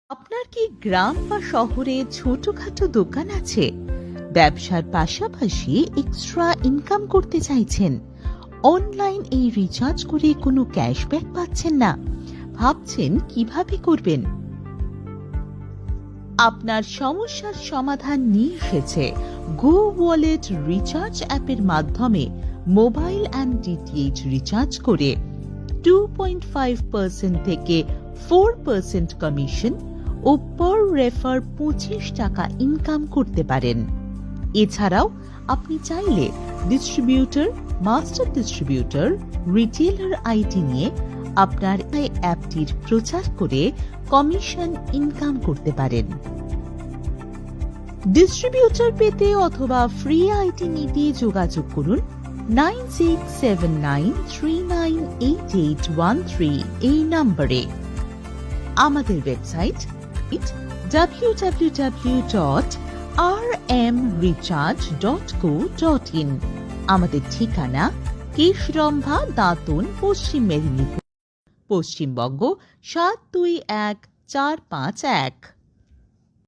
আপনার কি গ্রাম বা শহরে ছোটখাটো দোকান আছে? ব্যবসার পাশাপাশি এক্সট্রা ইনকাম করতে চাইছেন? অনলাইন এই রিচার্জ করে কোনো ক্যাশব্যাক পাচ্ছেন না, ভাবছেন কিভাবে করবেন? আপনার সমস্যার সমাধান নিয়ে এসেছে গো ওয়ালেট রিচার্জ অ্যাপের মাধ্যমে মোবাইল অ্যান্ড ডিটিএইচ রিচার্জ করে 2.5% থেকে 4% কমিশন ও পার রেফার 25 টাকা ইনকাম করতে পারেন। এছাড়াও আপনি চাইলে distributor, master distributor, retailer ID নিয়ে আপনার এই অ্যাপটির প্রচার করে কমিশন ইনকাম করতে পারেন। ডিস্ট্রিবিউটর পেতে অথবা ফ্রি আইডি নিতে যোগাযোগ করুন 9679398813 এই নম্বরে। আমাদের ওয়েবসাইট www.rmrecharge.co.in। আমাদের ঠিকানা কেশরম্ভা, দাঁতন, পশ্চিম মেদিনীপুর, পশ্চিমবঙ্গ 721451।